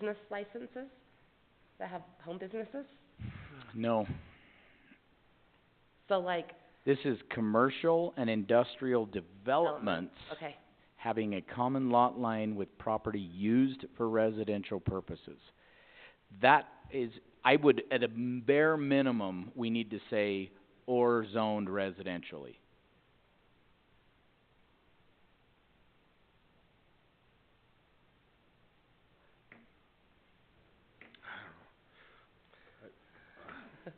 business licenses that have home businesses? No. So like This is commercial and industrial development, developments okay, having a common lot line with property used for residential purposes. That is, I would, at a bare minimum, we need to say, or zoned residentially.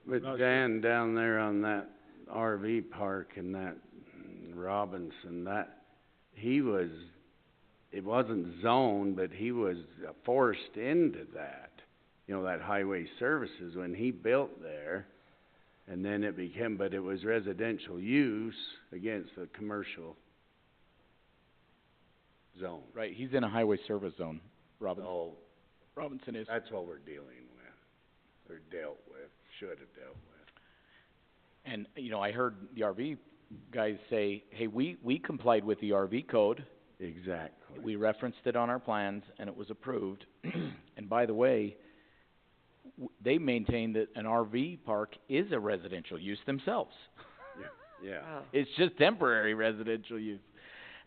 But Dan, down there on that RV park and that Robinson, it wasn't zoned, but he was forced into that. You know, that highway services when he built there, and then but it was residential use against the commercial zone. Right, he's in a highway service zone, Robinson. Oh, Robinson is. that's what we're dealing with, or dealt with, should have dealt with. And, you know, I heard the RV guys say, hey, we complied with the RV code. Exactly. We referenced it on our plans, and it was approved. And by the way, they maintain that an RV park is a residential use themselves. Yeah. wow. It's just temporary residential use.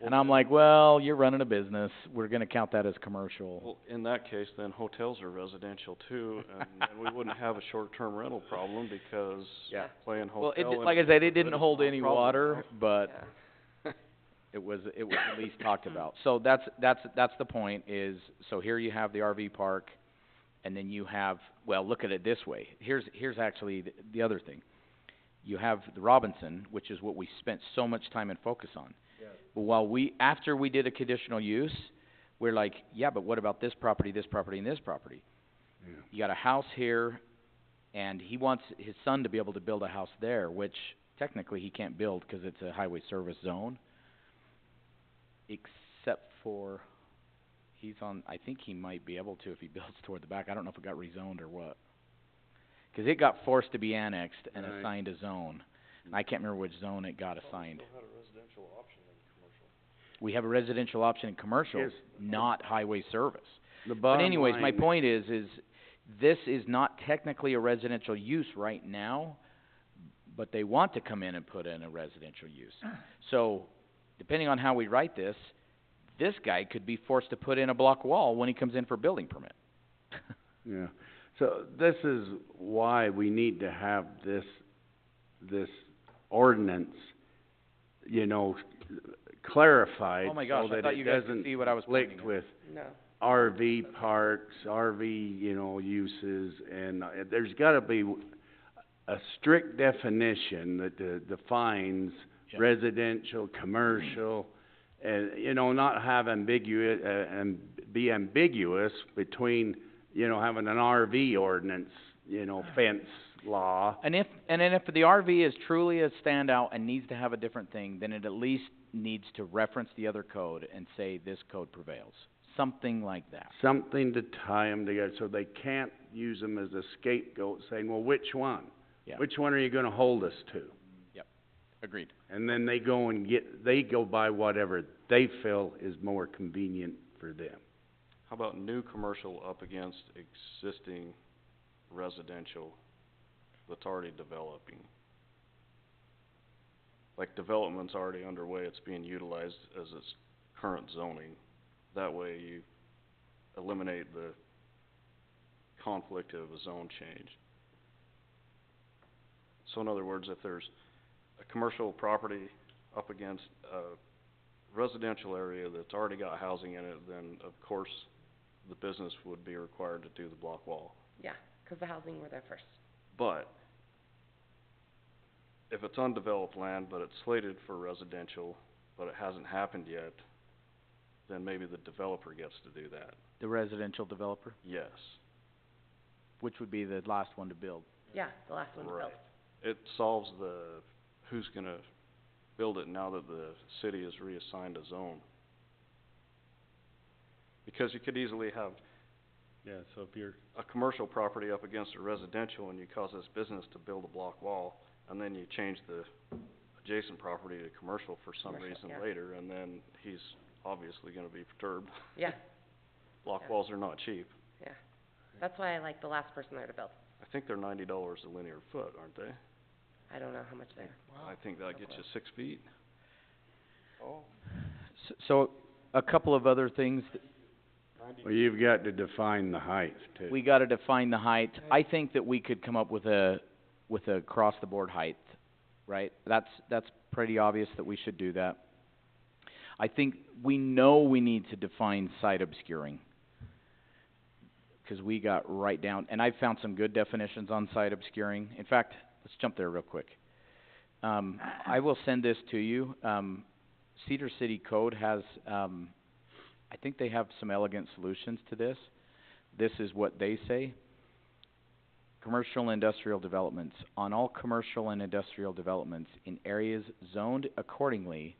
And I'm like, well, you're running a business. We're gonna count that as commercial. Well, in that case, then hotels are residential too, and we wouldn't have a short-term rental problem because Yeah. playing Well, hotel. like I said, it didn't is hold no any problem. water, but Yeah. it was at least talked about. So that's the point is, so here you have the RV park, and then you have, well, look at it this way. Here's actually the other thing. You have the Robinson, which is what we spent so much time and focus on. Yeah. But after we did a conditional use, we're like, yeah, but what about this property, and this property? Yeah. You got a house here, and he wants his son to be able to build a house there, which technically he can't build because it's a highway service zone. Except for, I think he might be able to if he builds toward the back. I don't know if it got rezoned or what. Because it got forced to be annexed and Right. assigned a zone. And I can't remember which zone it got assigned. We have a residential option in commercial, Yes. not highway service. The But bottom anyways, my line- point is this is not technically a residential use right now, but they want to come in and put in a residential use. So, depending on how we write this guy could be forced to put in a block wall when he comes in for building permit. Yeah, so this is why we need to have this ordinance, you know, clarified. Oh my gosh, so I that thought it you guys could doesn't see what I was conflict pointing at. with No. RV parks, RV, you know, uses, and there's gotta be a strict definition that defines Yep. residential, commercial, and, you know, not have ambiguous, and be ambiguous between, you know, having an RV ordinance, you know, fence law. And then if the RV is truly a standout and needs to have a different thing, then it at least needs to reference the other code and say this code prevails. Something like that. Something to tie them together, so they can't use them as a scapegoat, saying, well, which one? Yeah. Which one are you gonna hold us to? Agreed. And then they go by whatever they feel is more convenient for them. How about new commercial up against existing residential that's already developing? Like development's already underway, it's being utilized as its current zoning. That way you eliminate the conflict of a zone change. So in other words, if there's a commercial property up against a residential area that's already got housing in it, then of course the business would be required to do the block wall. Yeah, 'cause the housing were there first. But if it's undeveloped land, but it's slated for residential, but it hasn't happened yet, then maybe the developer gets to do that. The residential developer, Yes. which would be the last one to build. Yeah, the last one built. Right. It solves the who's gonna build it now that the city has reassigned a zone. Because you could easily have Yeah, so if you're, a commercial property up against a residential and you cause this business to build a block wall, and then you change the adjacent property to commercial for some Commercial, reason yeah. later, and then he's obviously gonna be perturbed. Yeah, Block Yeah. walls are not cheap. yeah. That's why I like the last person there to build. I think they're $90 a linear foot, aren't they? I don't know how much they're. I think that gets you 6 feet. So, a couple of other things, Well, you've got to define the height too. we gotta define the height. I think that we could come up with a across-the-board height, right? That's pretty obvious that we should do that. I think we know we need to define site obscuring, 'cause we got right down, and I found some good definitions on site obscuring. In fact, let's jump there real quick. I will send this to you. Cedar City Code has, I think they have some elegant solutions to this. This is what they say. Commercial and industrial developments. On all commercial and industrial developments in areas zoned accordingly,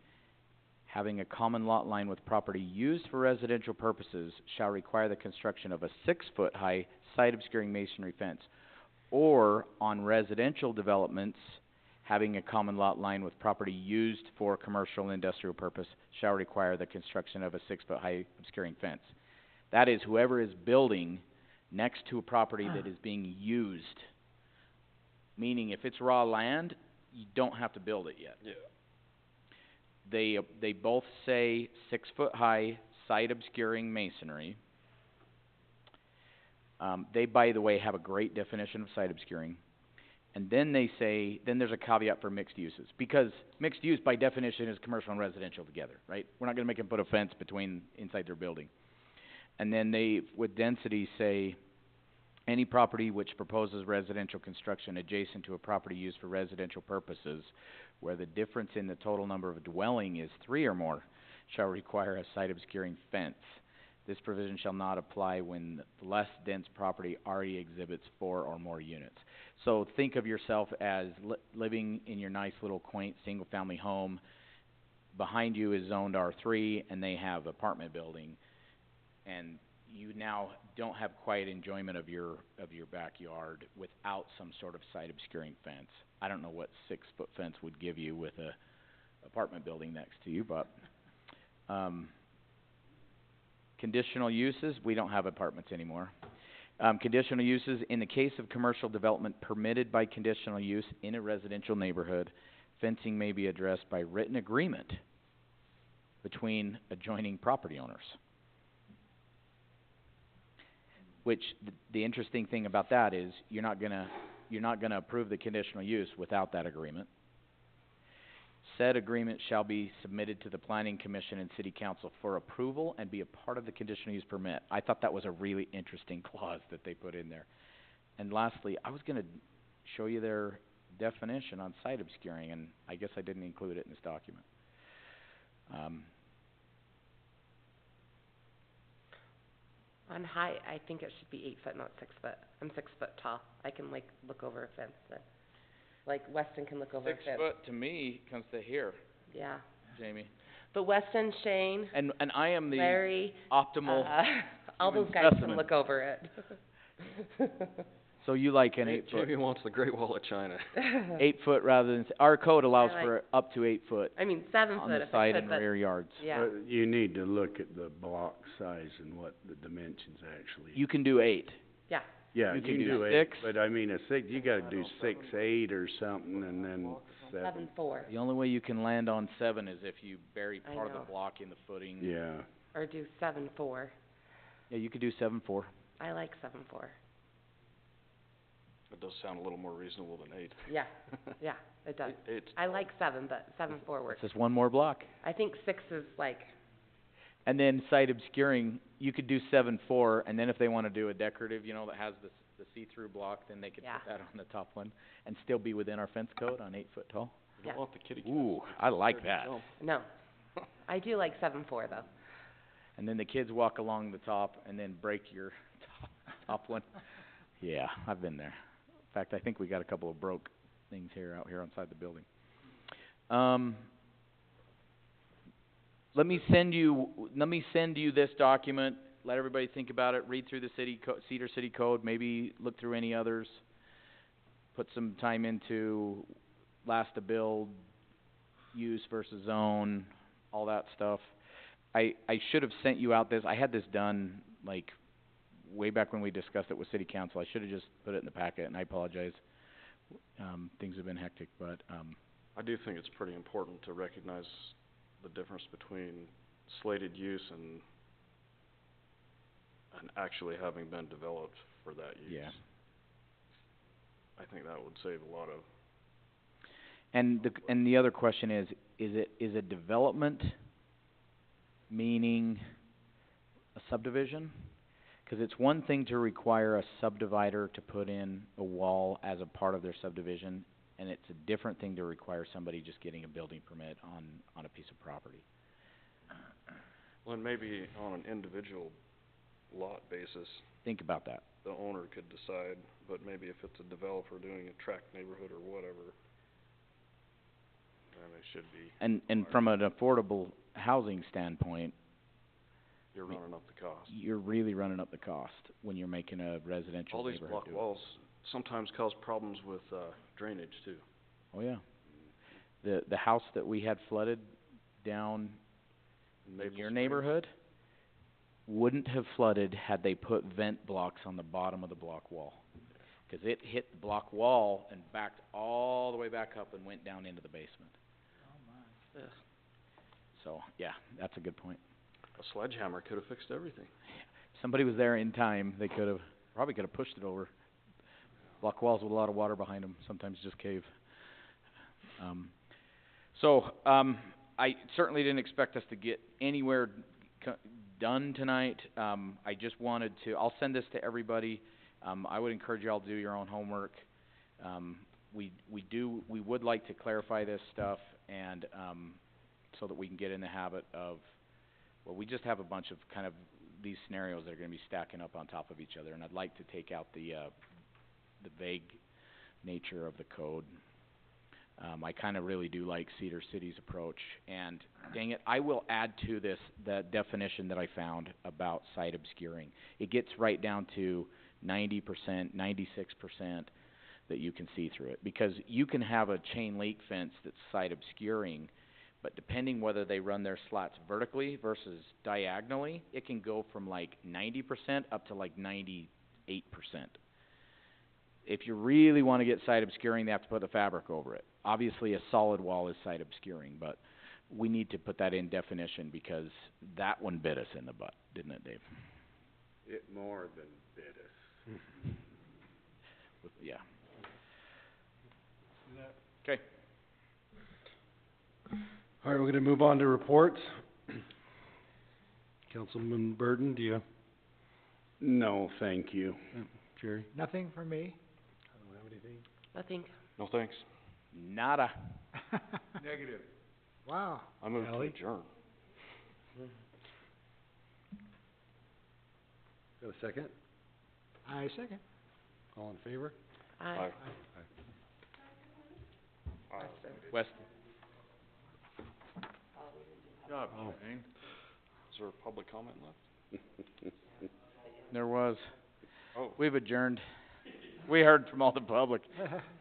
having a common lot line with property used for residential purposes shall require the construction of a 6-foot high site obscuring masonry fence. Or on residential developments, having a common lot line with property used for commercial and industrial purpose shall require the construction of a 6-foot high obscuring fence. That is, whoever is building next to a property that is being used, meaning if it's raw land, you don't have to build it yet. Yeah. They both say 6-foot high site obscuring masonry. They, by the way, have a great definition of site obscuring. And then they say, then there's a caveat for mixed uses, because mixed use by definition is commercial and residential together, right? We're not gonna make them put a fence inside their building. And then they, with density, say, any property which proposes residential construction adjacent to a property used for residential purposes, where the difference in the total number of dwelling is 3 or more, shall require a site obscuring fence. This provision shall not apply when the less dense property already exhibits 4 or more units. So think of yourself as living in your nice little quaint single-family home. Behind you is zoned R3, and they have apartment building, and you now don't have quiet enjoyment of your backyard without some sort of site obscuring fence. I don't know what 6-foot fence would give you with a apartment building next to you, but conditional uses, we don't have apartments anymore. Conditional uses, in the case of commercial development permitted by conditional use in a residential neighborhood, fencing may be addressed by written agreement between adjoining property owners. Which, the interesting thing about that is, you're not gonna approve the conditional use without that agreement. Said agreement shall be submitted to the Planning Commission and City Council for approval and be a part of the conditional use permit. I thought that was a really interesting clause that they put in there. And lastly, I was gonna show you their definition on site obscuring, and I guess I didn't include it in this document. On height, I think it should be 8 foot, not 6 foot. I'm 6 foot tall. I can look over a fence then. Like Weston can look over a 6 fence. foot to me comes to here, Yeah. Jamie. But Weston, Shane, And I am the Larry, optimal, all human those guys specimen. can look over it. so you like an 8 foot, Jamie wants the Great Wall of China. 8 foot rather than, our code allows I like- for up to 8 foot I mean, 7 on foot the if side I could, and but, rear yards. yeah. But you need to look at the block size and what the dimensions actually. You can do 8. Yeah. Yeah, you you can can do do 8, 6. but I mean, you gotta do 6'8" or something, and then 7. 7'4", The only way you can land on 7 is if you bury I part of know. the block in the footing. Yeah, or do 7'4". Yeah, you could do 7'4". I like 7'4". It does sound a little more reasonable than 8. Yeah, yeah, it does. It's I like 7, but 7'4" works. It's just one more block. I think 6 is like, And then site obscuring, you could do 7'4", and then if they wanna do a decorative, you know, that has the see-through block, then they could Yeah. put that on the top one and still be within our fence code on 8 foot tall. You don't Yeah. want the kitty cats. Ooh, I like There to that. jump. no. I do like 7'4" though. And then the kids walk along the top and then break your top one. Yeah, I've been there. In fact, I think we got a couple of broke things out here outside the building. Let me send you this document, let everybody think about it, read through the Cedar City Code, maybe look through any others, put some time into last to build, use versus zone, all that stuff. I should have sent you out this, I had this done like way back when we discussed it with city council. I should've just put it in the packet, and I apologize. Things have been hectic, but, I do think it's pretty important to recognize the difference between slated use and actually having been developed for that use. yeah. I think that would save a lot of, And the other question is a development meaning a subdivision? 'Cause it's one thing to require a subdivider to put in a wall as a part of their subdivision, and it's a different thing to require somebody just getting a building permit on a piece of property. well, and maybe on an individual lot basis, Think about that. the owner could decide, but maybe if it's a developer doing a tract neighborhood or whatever, then it should be, And from an affordable housing standpoint, you're running up the cost. you're really running up the cost when you're making a residential All these neighborhood block do it. walls sometimes cause problems with, drainage too. Oh, yeah. The house that we had flooded down in Maple your Springs. neighborhood wouldn't have flooded had they put vent blocks on the bottom of the block wall. 'Cause it hit the block wall and backed all the way back up and went down into the basement. Ugh. So, yeah, that's a good point. A sledgehammer could've fixed everything. Somebody was there in time, they probably could've pushed it over. Block walls with a lot of water behind them sometimes just cave. I certainly didn't expect us to get anywhere done tonight. I just wanted to, I'll send this to everybody. I would encourage you all to do your own homework. We would like to clarify this stuff and, so that we can get in the habit of, well, we just have a bunch of kind of these scenarios that are gonna be stacking up on top of each other, and I'd like to take out the vague nature of the code. I kinda really do like Cedar City's approach, and dang it, I will add to this the definition that I found about site obscuring. It gets right down to 90%, 96% that you can see through it, because you can have a chain link fence that's site obscuring, but depending whether they run their slats vertically versus diagonally, it can go from like 90% up to like 98%. If you really wanna get site obscuring, they have to put the fabric over it. Obviously, a solid wall is site obscuring, but we need to put that in definition because that one bit us in the butt, didn't it, Dave? It more than bit us. Yeah. Okay. All right, we're gonna move on to reports. Councilman Burton, do you, No, thank you. Jerry? Nothing for me. I don't have anything. Nothing. No thanks. Nada. Negative. Wow. I move to Ally? adjourn. Got a second? I second. All in favor? Aye. West. Oh. Is there a public comment left? There was. Oh. We've adjourned. We heard from all the public.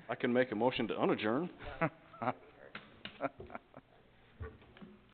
I can make a motion to unadjourn.